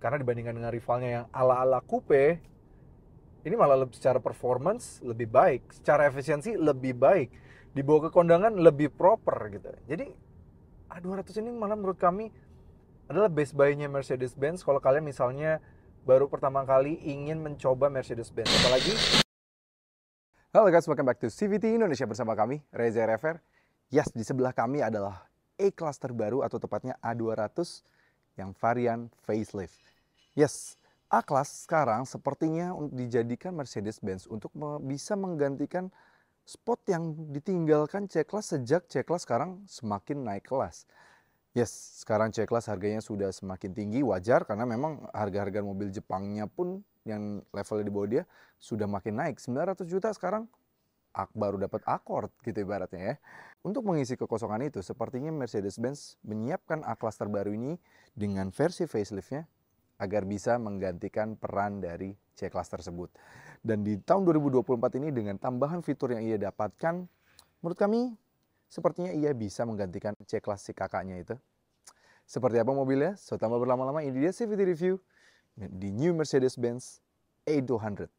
Karena dibandingkan dengan rivalnya yang ala-ala coupe, ini malah secara performance lebih baik, secara efisiensi lebih baik, dibawa ke kondangan lebih proper gitu. Jadi A200 ini malah menurut kami adalah best buy-nya Mercedes-Benz kalau kalian misalnya baru pertama kali ingin mencoba Mercedes-Benz. Apalagi halo guys, welcome back to CVT Indonesia bersama kami, Reza Rever. Yes, di sebelah kami adalah E-Class terbaru atau tepatnya A200 yang varian facelift. Yes, A-Class sekarang sepertinya dijadikan Mercedes-Benz untuk bisa menggantikan spot yang ditinggalkan C-Class sejak C-Class sekarang semakin naik kelas. Yes, sekarang C-Class harganya sudah semakin tinggi, wajar karena memang harga-harga mobil Jepangnya pun yang levelnya di bawah dia sudah makin naik. 900 juta sekarang baru dapat Accord gitu ibaratnya ya. Untuk mengisi kekosongan itu, sepertinya Mercedes-Benz menyiapkan A-Class terbaru ini dengan versi faceliftnya agar bisa menggantikan peran dari C-Class tersebut. Dan di tahun 2024 ini dengan tambahan fitur yang ia dapatkan, menurut kami sepertinya ia bisa menggantikan C-Class si kakaknya itu. Seperti apa mobilnya? So, tanpa berlama-lama, ini dia CVT Review di New Mercedes-Benz A200.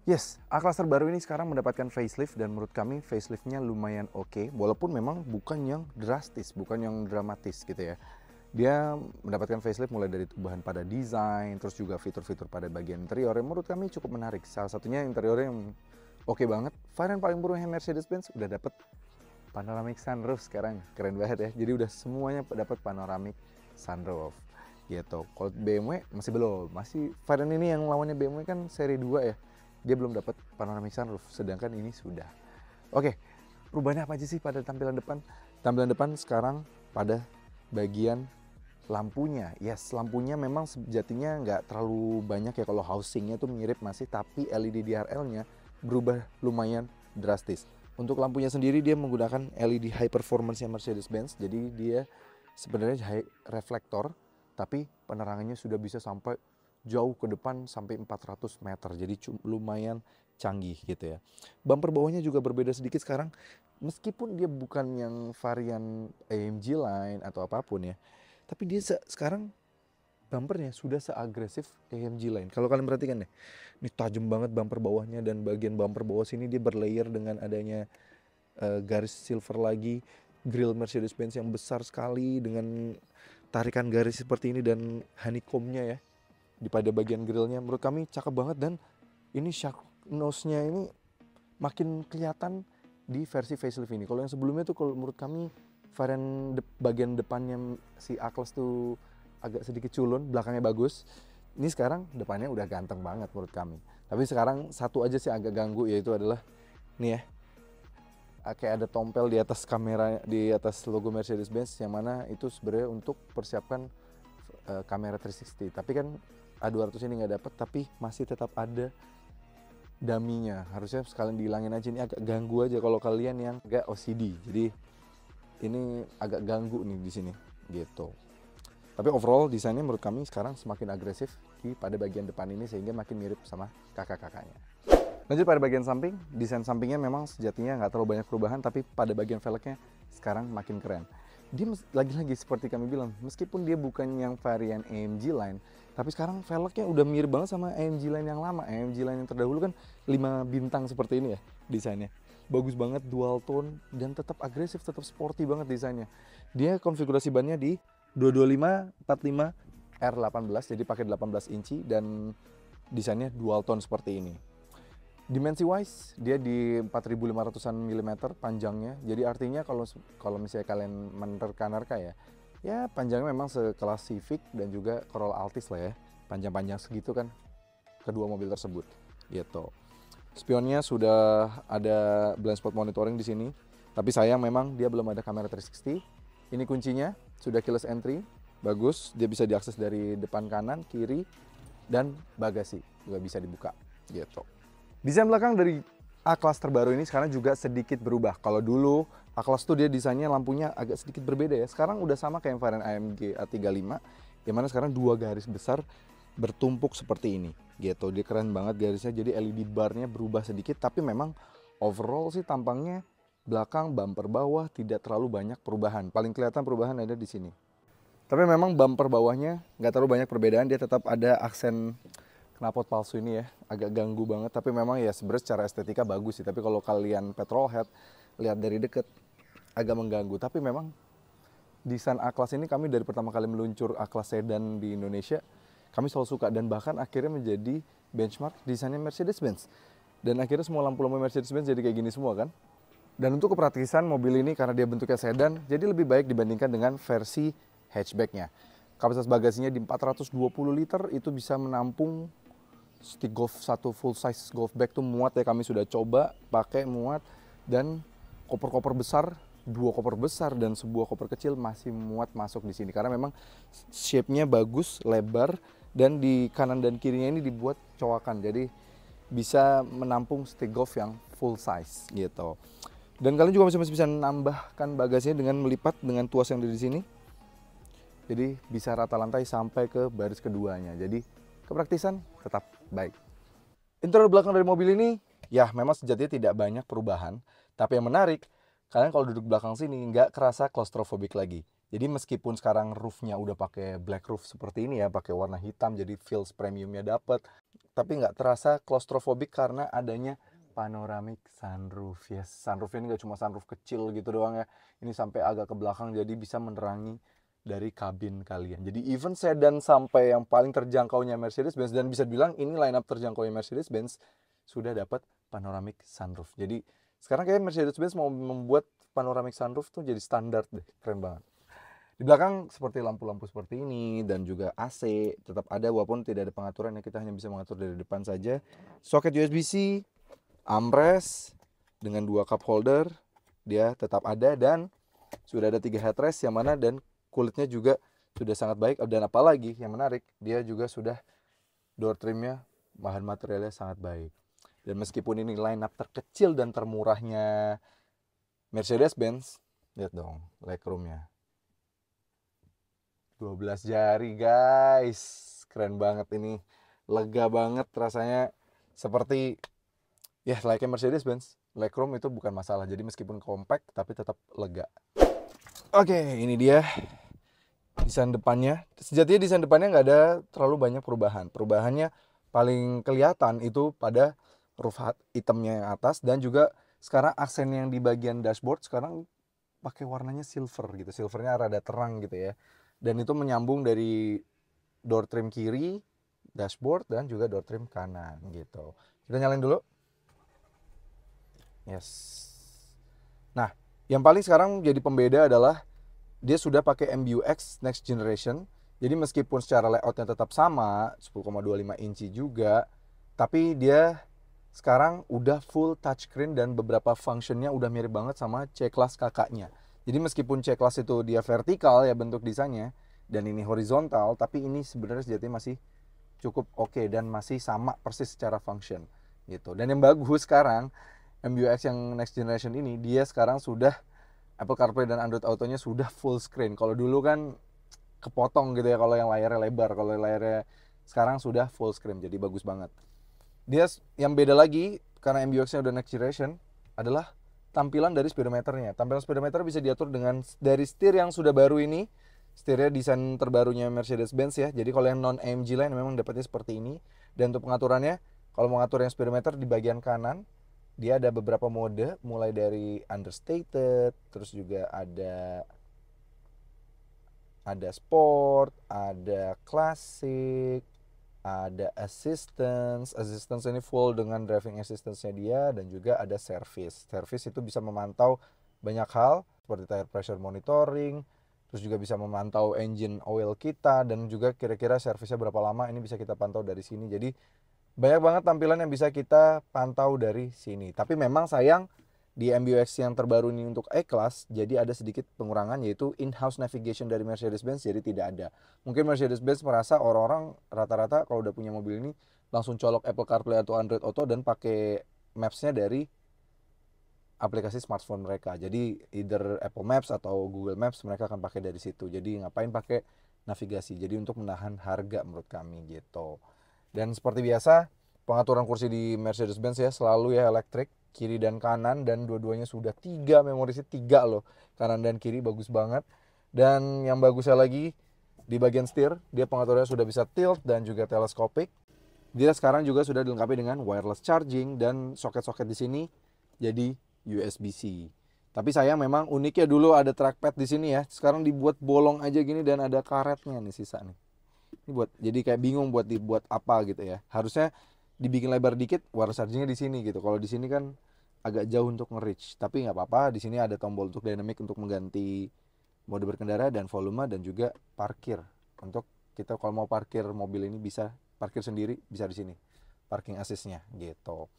Yes, A-Class terbaru ini sekarang mendapatkan facelift dan menurut kami faceliftnya lumayan oke. Walaupun memang bukan yang drastis, bukan yang dramatis gitu ya. Dia mendapatkan facelift mulai dari tubahan pada desain, terus juga fitur-fitur pada bagian interior yang menurut kami cukup menarik. Salah satunya interiornya yang oke banget. Varian paling baru yang Mercedes-Benz udah dapet panoramic sunroof sekarang, keren banget ya. Jadi udah semuanya dapat panoramic sunroof gitu. Kalau BMW masih belum, masih varian ini yang lawannya BMW kan seri 2 ya. Dia belum dapat panoramic sunroof, sedangkan ini sudah. Oke, perubahannya apa aja sih pada tampilan depan? Tampilan depan sekarang pada bagian lampunya. Yes, lampunya memang sejatinya nggak terlalu banyak ya, kalau housingnya tuh mirip masih, tapi LED DRL-nya berubah lumayan drastis. Untuk lampunya sendiri dia menggunakan LED high performance yang Mercedes-Benz, jadi dia sebenarnya high reflektor, tapi penerangannya sudah bisa sampai jauh ke depan sampai 400 meter, jadi lumayan canggih gitu ya. Bumper bawahnya juga berbeda sedikit sekarang, meskipun dia bukan yang varian AMG Line atau apapun ya, tapi dia sekarang bumpernya sudah seagresif AMG Line. Kalau kalian perhatikan deh, ini tajam banget bumper bawahnya, dan bagian bumper bawah sini dia berlayer dengan adanya garis silver lagi, grill Mercedes-Benz yang besar sekali dengan tarikan garis seperti ini dan honeycomb-nya ya di pada bagian grillnya. Menurut kami cakep banget, dan ini shark nose-nya ini makin kelihatan di versi facelift ini. Kalau yang sebelumnya tuh kalau menurut kami varian bagian depannya si A-Class tuh agak sedikit culun, belakangnya bagus. Ini sekarang depannya udah ganteng banget menurut kami. Tapi sekarang satu aja sih agak ganggu, yaitu adalah nih ya, kayak ada tompel di atas kamera, di atas logo Mercedes-Benz, yang mana itu sebenarnya untuk persiapkan kamera 360. Tapi kan A200 ini nggak dapat, tapi masih tetap ada daminya. Harusnya sekalian dihilangin aja, ini agak ganggu aja kalau kalian yang agak OCD. Jadi ini agak ganggu nih di sini gitu. Tapi overall desainnya menurut kami sekarang semakin agresif pada bagian depan ini, sehingga makin mirip sama kakak-kakaknya. Lanjut pada bagian samping, desain sampingnya memang sejatinya nggak terlalu banyak perubahan, tapi pada bagian velgnya sekarang makin keren. Dia lagi-lagi seperti kami bilang, meskipun dia bukan yang varian AMG Line, tapi sekarang velgnya udah mirip banget sama AMG Line yang lama. AMG Line yang terdahulu kan 5 bintang seperti ini ya desainnya. Bagus banget, dual tone, dan tetap agresif, tetap sporty banget desainnya. Dia konfigurasi bannya di 225/45 R18, jadi pakai 18 inci, dan desainnya dual tone seperti ini. Dimensi wise dia di 4.500-an mm panjangnya. Jadi artinya kalau misalnya kalian menerka-nerka ya, Ya panjangnya memang sekelas Civic dan juga Corolla Altis lah ya. Panjang-panjang segitu kan kedua mobil tersebut gitu. Spionnya sudah ada blind spot monitoring di sini. Tapi sayang memang dia belum ada kamera 360. Ini kuncinya, sudah keyless entry. Bagus, dia bisa diakses dari depan kanan, kiri, dan bagasi juga bisa dibuka gitu. Desain belakang dari A-Class terbaru ini sekarang juga sedikit berubah. Kalau dulu A-Class tuh dia desainnya lampunya agak sedikit berbeda ya. Sekarang udah sama kayak varian AMG A35, yang mana sekarang dua garis besar bertumpuk seperti ini gitu. Dia keren banget garisnya, jadi LED barnya berubah sedikit, tapi memang overall sih tampangnya belakang bumper bawah tidak terlalu banyak perubahan. Paling kelihatan perubahan ada di sini. Tapi memang bumper bawahnya nggak terlalu banyak perbedaan, dia tetap ada aksen knalpot palsu ini ya, agak ganggu banget. Tapi memang ya sebenarnya secara estetika bagus sih. Tapi kalau kalian petrolhead lihat dari deket agak mengganggu. Tapi memang desain A-Class ini kami dari pertama kali meluncur A-Class sedan di Indonesia, kami selalu suka dan bahkan akhirnya menjadi benchmark desainnya Mercedes-Benz. Dan akhirnya semua lampu-lampu Mercedes-Benz jadi kayak gini semua kan. Dan untuk kepraktisan mobil ini karena dia bentuknya sedan, jadi lebih baik dibandingkan dengan versi hatchbacknya. Kapasitas bagasinya di 420 liter, itu bisa menampung stick golf satu full size golf bag tuh muat ya, kami sudah coba pakai muat, dan koper-koper besar, dua koper besar dan sebuah koper kecil masih muat masuk di sini karena memang shape-nya bagus, lebar, dan di kanan dan kirinya ini dibuat coakan, jadi bisa menampung stick golf yang full size gitu. Dan kalian juga masih bisa menambahkan bagasinya dengan melipat dengan tuas yang ada di sini. Jadi bisa rata lantai sampai ke baris keduanya. Jadi kepraktisan tetap baik. Interior belakang dari mobil ini ya memang sejatinya tidak banyak perubahan. Tapi yang menarik, kalian kalau duduk belakang sini nggak kerasa claustrophobic lagi. Jadi meskipun sekarang roofnya udah pakai black roof seperti ini ya, pakai warna hitam, jadi feels premiumnya dapet. Tapi nggak terasa claustrophobic karena adanya panoramic sunroof. Yes, sunroofnya ini nggak cuma sunroof kecil gitu doang ya. Ini sampai agak ke belakang jadi bisa menerangi dari kabin kalian. Jadi even sedan sampai yang paling terjangkaunya Mercedes-Benz, dan bisa dibilang ini lineup terjangkaunya Mercedes-Benz, sudah dapat panoramic sunroof. Jadi sekarang kayak Mercedes-Benz mau membuat panoramic sunroof tuh jadi standar deh, keren banget. Di belakang seperti lampu-lampu seperti ini dan juga AC tetap ada walaupun tidak ada pengaturan ya, kita hanya bisa mengatur dari depan saja. Soket USB-C, armrest dengan dua cup holder dia tetap ada, dan sudah ada 3 headrest yang mana dan kulitnya juga sudah sangat baik. Dan apalagi yang menarik, dia juga sudah door trimnya bahan materialnya sangat baik. Dan meskipun ini line up terkecil dan termurahnya Mercedes-Benz, lihat dong legroomnya 12 jari guys, keren banget ini, lega banget rasanya, seperti ya like Mercedes-Benz. Legroom itu bukan masalah, jadi meskipun compact tapi tetap lega. Oke, ini dia desain depannya. Sejatinya desain depannya nggak ada terlalu banyak perubahan. Perubahannya paling kelihatan itu pada roof hitamnya yang atas, dan juga sekarang aksen yang di bagian dashboard sekarang pakai warnanya silver gitu. Silvernya rada terang gitu ya. Dan itu menyambung dari door trim kiri, dashboard, dan juga door trim kanan gitu. Kita nyalain dulu. Yes. Nah, yang paling sekarang jadi pembeda adalah dia sudah pakai MBUX Next Generation. Jadi meskipun secara layoutnya tetap sama, 10,25 inci juga, tapi dia sekarang udah full touchscreen dan beberapa functionnya udah mirip banget sama C-Class kakaknya. Jadi meskipun C-Class itu dia vertikal ya bentuk desainnya, dan ini horizontal, tapi ini sebenarnya sejatinya masih cukup oke dan masih sama persis secara function gitu. Dan yang bagus sekarang, MBUX yang Next Generation ini, dia sekarang sudah Apple CarPlay dan Android Auto-nya sudah full screen. Kalau dulu kan kepotong gitu ya kalau yang layarnya lebar, kalau layarnya sekarang sudah full screen, jadi bagus banget. Dia yang beda lagi karena MBUX-nya udah Next Generation adalah tampilan dari speedometernya. Tampilan speedometer bisa diatur dengan dari setir yang sudah baru ini. Setirnya desain terbarunya Mercedes-Benz ya. Jadi kalau yang non AMG line memang dapatnya seperti ini. Dan untuk pengaturannya, kalau mau ngatur yang speedometer di bagian kanan, dia ada beberapa mode, mulai dari understated, terus juga ada sport, ada classic, ada assistance. Assistance ini full dengan driving assistance-nya dia, dan juga ada service. Service itu bisa memantau banyak hal seperti tire pressure monitoring, terus juga bisa memantau engine oil kita, dan juga kira-kira servisnya berapa lama, ini bisa kita pantau dari sini. Jadi banyak banget tampilan yang bisa kita pantau dari sini. Tapi memang sayang di MBUX yang terbaru ini untuk E-Class, jadi ada sedikit pengurangan, yaitu in-house navigation dari Mercedes-Benz, jadi tidak ada. Mungkin Mercedes-Benz merasa orang-orang rata-rata kalau udah punya mobil ini langsung colok Apple CarPlay atau Android Auto dan pakai Maps-nya dari aplikasi smartphone mereka. Jadi either Apple Maps atau Google Maps mereka akan pakai dari situ. Jadi ngapain pakai navigasi? Jadi untuk menahan harga menurut kami gitu. Dan seperti biasa, pengaturan kursi di Mercedes-Benz ya selalu ya elektrik, kiri dan kanan, dan dua-duanya sudah 3 memori seat, 3 loh. Kanan dan kiri bagus banget. Dan yang bagusnya lagi di bagian setir, dia pengaturannya sudah bisa tilt dan juga telescopic. Dia sekarang juga sudah dilengkapi dengan wireless charging dan soket-soket di sini jadi USB-C. Tapi sayang memang uniknya dulu ada trackpad di sini ya. Sekarang dibuat bolong aja gini dan ada karetnya nih sisa nih. Ini buat jadi kayak bingung buat dibuat apa gitu ya. Harusnya dibikin lebar dikit, wireless chargingnya di sini gitu. Kalau di sini kan agak jauh untuk nge-reach. Tapi nggak apa-apa. Di sini ada tombol untuk dynamic untuk mengganti mode berkendara dan volume dan juga parkir. Untuk kita kalau mau parkir mobil ini bisa parkir sendiri, bisa di sini. Parking assist-nya gitu.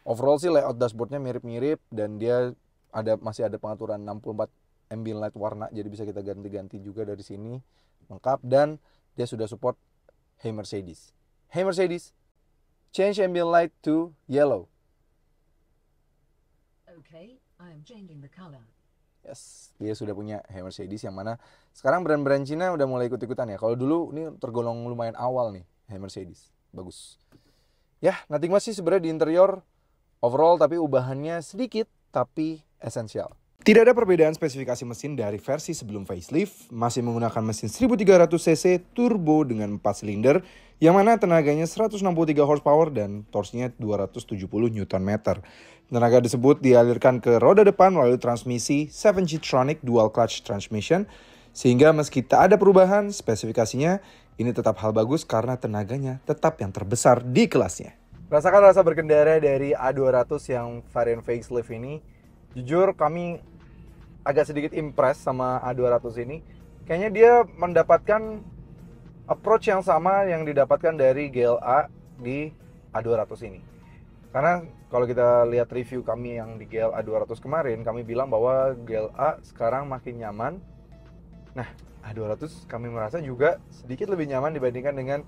Overall sih layout dashboardnya mirip-mirip dan dia masih ada pengaturan 64 ambient light warna, jadi bisa kita ganti-ganti juga dari sini, lengkap. Dan dia sudah support Hey Mercedes. Hey Mercedes, change ambient light to yellow. Okay, I am changing the color. Yes, dia sudah punya Hey Mercedes yang mana sekarang brand-brand Cina udah mulai ikut-ikutan ya. Kalau dulu ini tergolong lumayan awal nih Hey Mercedes. Bagus. Ya, nothing much sih sebenarnya di interior overall, tapi ubahannya sedikit tapi esensial. Tidak ada perbedaan spesifikasi mesin dari versi sebelum facelift, masih menggunakan mesin 1300 cc turbo dengan 4 silinder, yang mana tenaganya 163 horsepower dan torsinya 270 Nm. Tenaga tersebut dialirkan ke roda depan melalui transmisi 7G-tronic dual clutch transmission, sehingga meski tak ada perubahan spesifikasinya, ini tetap hal bagus karena tenaganya tetap yang terbesar di kelasnya. Rasakan rasa berkendara dari A200 yang varian facelift ini. Jujur kami agak sedikit impress sama A200 ini. Kayaknya dia mendapatkan approach yang sama yang didapatkan dari GLA di A200 ini. Karena kalau kita lihat review kami yang di GLA 200 kemarin, kami bilang bahwa GLA sekarang makin nyaman. Nah, A200 kami merasa juga sedikit lebih nyaman dibandingkan dengan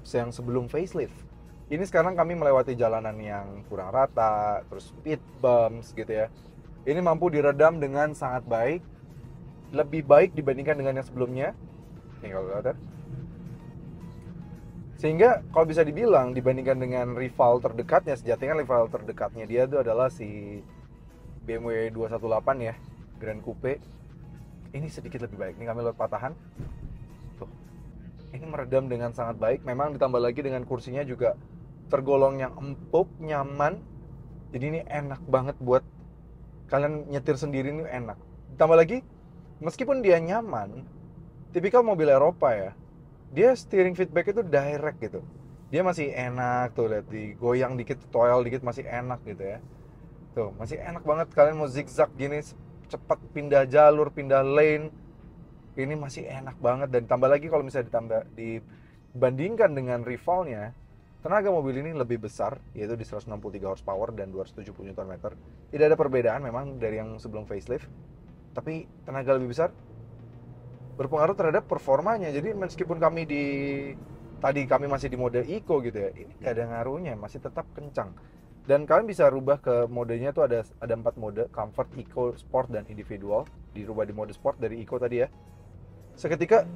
yang sebelum facelift. Ini sekarang kami melewati jalanan yang kurang rata, terus speed bumps gitu ya. Ini mampu diredam dengan sangat baik, lebih baik dibandingkan dengan yang sebelumnya. Nih kalau lihat, sehingga kalau bisa dibilang dibandingkan dengan rival terdekatnya, sejatinya rival terdekatnya dia itu adalah si BMW 218 ya, Grand Coupe. Ini sedikit lebih baik. Ini kami lihat patahan. Tuh. Ini meredam dengan sangat baik. Memang ditambah lagi dengan kursinya juga tergolong yang empuk, nyaman. Jadi ini enak banget buat kalian nyetir sendiri, ini enak. Ditambah lagi, meskipun dia nyaman, tipikal mobil Eropa ya, dia steering feedback itu direct gitu. Dia masih enak tuh, lihat digoyang dikit, toel dikit masih enak gitu ya. Tuh, masih enak banget kalian mau zigzag gini, cepat pindah jalur, pindah lane. Ini masih enak banget. Dan tambah lagi kalau misalnya dibandingkan dengan rivalnya, tenaga mobil ini lebih besar, yaitu di 163 horsepower dan 270 Nm. Tidak ada perbedaan memang dari yang sebelum facelift, tapi tenaga lebih besar berpengaruh terhadap performanya. Jadi meskipun tadi kami masih di mode Eco gitu ya, ini gak ada ngaruhnya, masih tetap kencang. Dan kalian bisa rubah ke modenya tuh ada 4 mode, Comfort, Eco, Sport, dan Individual. Dirubah di mode Sport dari Eco tadi ya. Seketika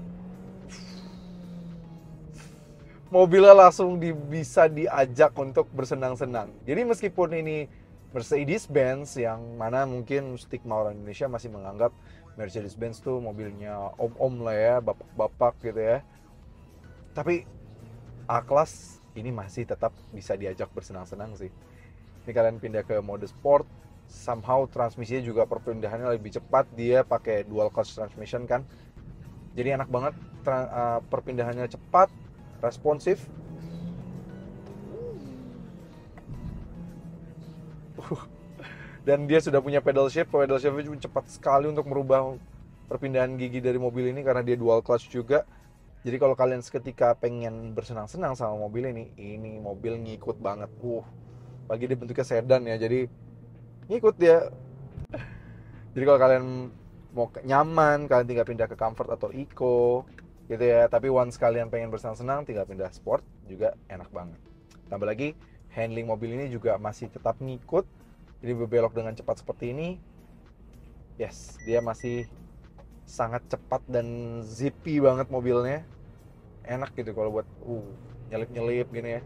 mobilnya langsung bisa diajak untuk bersenang-senang. Jadi meskipun ini Mercedes-Benz yang mana mungkin stigma orang Indonesia masih menganggap Mercedes-Benz tuh mobilnya om-om lah ya, bapak-bapak gitu ya. Tapi A-Class ini masih tetap bisa diajak bersenang-senang sih. Ini kalian pindah ke mode sport, somehow transmisinya juga perpindahannya lebih cepat. Dia pakai dual clutch transmission kan. Jadi enak banget, perpindahannya cepat, responsif. Dan dia sudah punya pedal shift juga cepat sekali untuk merubah perpindahan gigi dari mobil ini karena dia dual clutch juga. Jadi kalau kalian seketika pengen bersenang-senang sama mobil ini mobil ngikut banget. Bagi dia bentuknya sedan ya, jadi ngikut dia. Jadi kalau kalian mau nyaman, kalian tinggal pindah ke comfort atau eco gitu ya. Tapi once kalian pengen bersenang-senang, tinggal pindah sport juga enak banget. Tambah lagi, handling mobil ini juga masih tetap ngikut. Jadi berbelok dengan cepat seperti ini. Yes, dia masih sangat cepat dan zippy banget mobilnya. Enak gitu kalau buat nyelip-nyelip gini ya.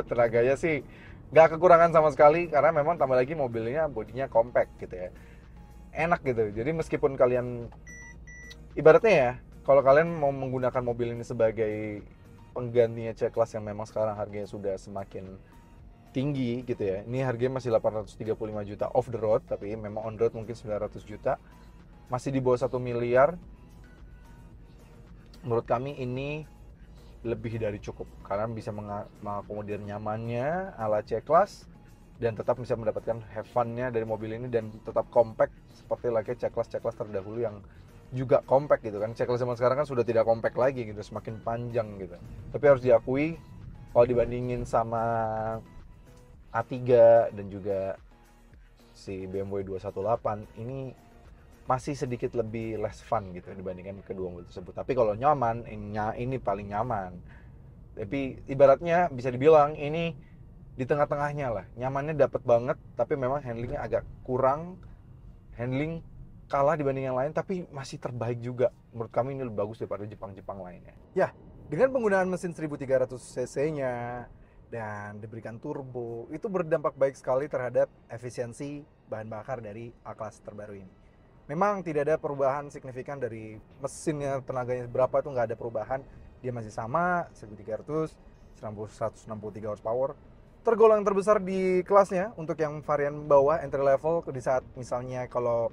Tenaganya sih nggak kekurangan sama sekali karena memang tambah lagi mobilnya bodinya compact gitu ya. Enak gitu. Jadi meskipun kalian ibaratnya ya, kalau kalian mau menggunakan mobil ini sebagai penggantinya C-Class yang memang sekarang harganya sudah semakin tinggi gitu ya. Ini harganya masih 835 juta off the road, tapi memang on road mungkin 900 juta. Masih di bawah 1 miliar. Menurut kami ini lebih dari cukup karena bisa mengakomodir nyamannya ala C-Class dan tetap bisa mendapatkan have fun-nya dari mobil ini dan tetap compact seperti layaknya C-Class terdahulu yang juga compact gitu kan. C-Class zaman sekarang kan sudah tidak compact lagi gitu, semakin panjang gitu. Tapi harus diakui kalau dibandingin sama A3 dan juga si BMW 218 ini masih sedikit lebih less fun gitu dibandingkan kedua mobil tersebut. Tapi kalau nyaman, ini paling nyaman. Tapi ibaratnya bisa dibilang ini di tengah-tengahnya lah. Nyamannya dapat banget, tapi memang handlingnya agak kurang. Handling kalah dibanding yang lain, tapi masih terbaik juga. Menurut kami ini lebih bagus daripada Jepang-Jepang lainnya. Ya, dengan penggunaan mesin 1300 cc-nya dan diberikan turbo, itu berdampak baik sekali terhadap efisiensi bahan bakar dari A-Class terbaru ini. Memang tidak ada perubahan signifikan dari mesinnya, tenaganya berapa itu nggak ada perubahan. Dia masih sama, 1300, 163 horsepower. Tergolong terbesar di kelasnya untuk yang varian bawah, entry level, di saat misalnya kalau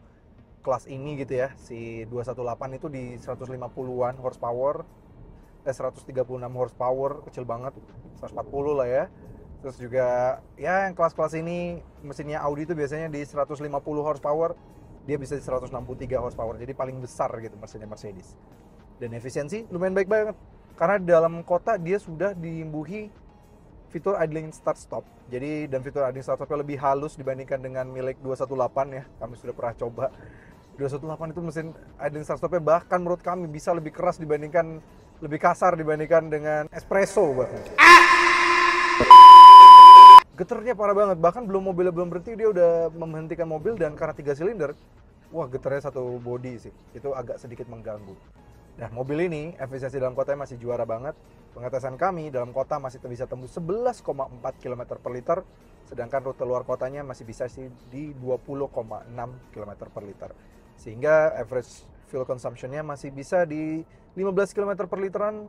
kelas ini gitu ya, si 218 itu di 150-an horsepower, 136 horsepower, kecil banget, 140 lah ya. Terus juga ya yang kelas-kelas ini mesinnya Audi itu biasanya di 150 horsepower, dia bisa di 163 horsepower, jadi paling besar gitu mesinnya Mercedes. Dan efisiensi lumayan baik banget, karena di dalam kota dia sudah diimbuhi fitur idling start stop. Jadi dan fitur idling start stopnya lebih halus dibandingkan dengan milik 218 ya, kami sudah pernah coba. 218 itu mesin idling start stopnya bahkan menurut kami bisa lebih keras dibandingkan, lebih kasar dibandingkan dengan espresso bahkan. Getarnya parah banget, bahkan mobilnya belum berhenti dia udah menghentikan mobil, dan karena 3 silinder, wah getarnya satu body sih, itu agak sedikit mengganggu. Nah mobil ini efisiensi dalam kotanya masih juara banget. Pengetesan kami dalam kota masih bisa tembus 11,4 km per liter, sedangkan rute luar kotanya masih bisa sih di 20,6 km per liter. Sehingga average fuel consumption-nya masih bisa di 15 km per literan,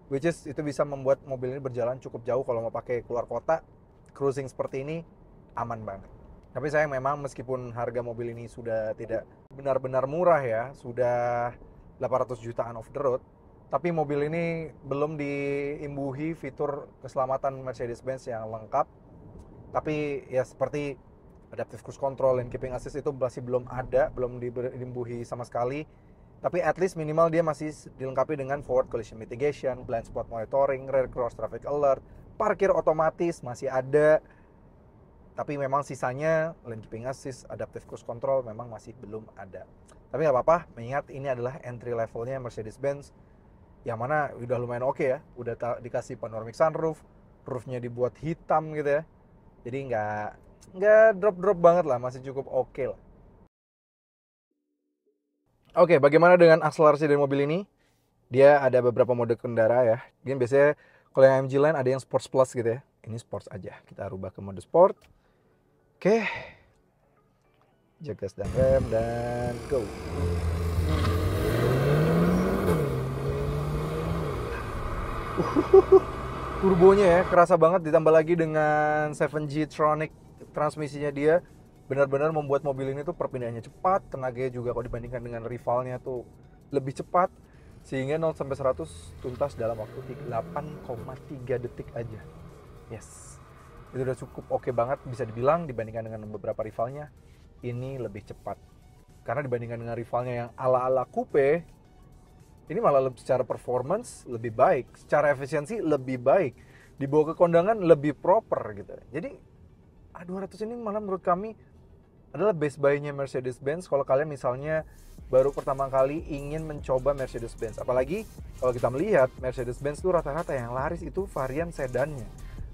which is itu bisa membuat mobil ini berjalan cukup jauh kalau mau pakai keluar kota. Cruising seperti ini aman banget. Tapi sayang memang meskipun harga mobil ini sudah tidak benar-benar murah ya, sudah 800 jutaan off the road, tapi mobil ini belum diimbuhi fitur keselamatan Mercedes-Benz yang lengkap. Tapi ya seperti adaptive cruise control dan keeping assist itu masih belum ada, belum diimbuhi sama sekali. Tapi at least minimal dia masih dilengkapi dengan forward collision mitigation, blind spot monitoring, rear cross traffic alert, parkir otomatis masih ada. Tapi memang sisanya lane keeping assist, adaptive cruise control memang masih belum ada. Tapi nggak apa-apa, mengingat ini adalah entry levelnya Mercedes-Benz, yang mana udah lumayan oke ya, udah dikasih panoramic sunroof, roofnya dibuat hitam gitu ya. Jadi nggak drop banget lah, masih cukup oke lah. Oke, bagaimana dengan akselerasi dari mobil ini? Dia ada beberapa mode kendara ya. Dia biasanya kalau yang AMG Line ada yang Sports Plus gitu ya. Ini Sports aja. Kita rubah ke mode Sport. Oke. Jaga gas dan rem dan go. Turbonya ya kerasa banget, ditambah lagi dengan 7G Tronic transmisinya dia. Benar-benar membuat mobil ini tuh perpindahannya cepat, tenaganya juga kalau dibandingkan dengan rivalnya tuh lebih cepat, sehingga 0-100 tuntas dalam waktu 8,3 detik aja. Yes, itu udah cukup oke banget bisa dibilang, dibandingkan dengan beberapa rivalnya ini lebih cepat. Karena dibandingkan dengan rivalnya yang ala-ala coupe, ini malah secara performance lebih baik, secara efisiensi lebih baik, dibawa ke kondangan lebih proper gitu. Jadi A200 ini malah menurut kami adalah best buy-nya Mercedes-Benz kalau kalian misalnya baru pertama kali ingin mencoba Mercedes-Benz. Apalagi kalau kita melihat Mercedes-Benz itu rata-rata yang laris itu varian sedannya.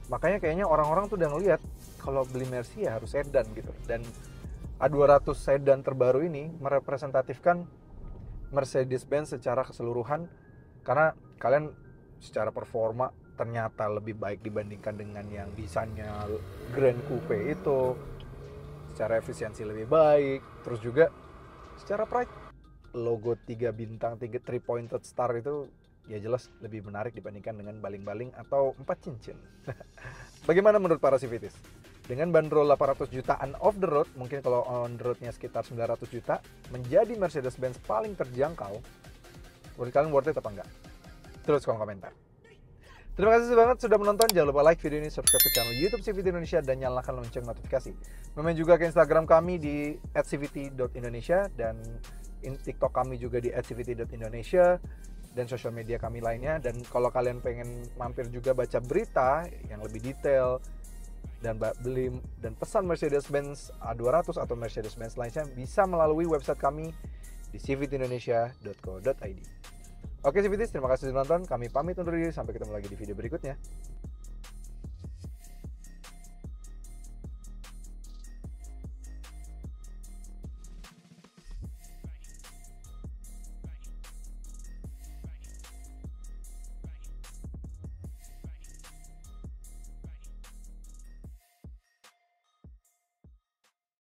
Makanya kayaknya orang-orang tuh udah ngelihat kalau beli Mercy ya harus sedan gitu. Dan A200 sedan terbaru ini merepresentatifkan Mercedes-Benz secara keseluruhan, karena kalian secara performa ternyata lebih baik dibandingkan dengan yang desainnya Grand Coupe itu, secara efisiensi lebih baik, terus juga secara pride logo 3 bintang 3 pointed star itu ya jelas lebih menarik dibandingkan dengan baling-baling atau 4 cincin. Bagaimana menurut para civitis? Dengan bandrol 800 jutaan off the road, mungkin kalau on the roadnya sekitar 900 juta, menjadi Mercedes-Benz paling terjangkau, menurut kalian worth it apa enggak? Terus kolom komentar. Terima kasih banget sudah menonton. Jangan lupa like video ini, subscribe ke channel YouTube CVT Indonesia, dan nyalakan lonceng notifikasi. Main juga ke Instagram kami di @cvt.indonesia dan TikTok kami juga di @cvt.indonesia dan sosial media kami lainnya. Dan kalau kalian pengen mampir juga baca berita yang lebih detail dan beli dan pesan Mercedes-Benz A200 atau Mercedes-Benz lainnya, bisa melalui website kami di cvtindonesia.co.id. Oke CVTs, terima kasih sudah nonton. Kami pamit undur diri, sampai ketemu lagi di video berikutnya.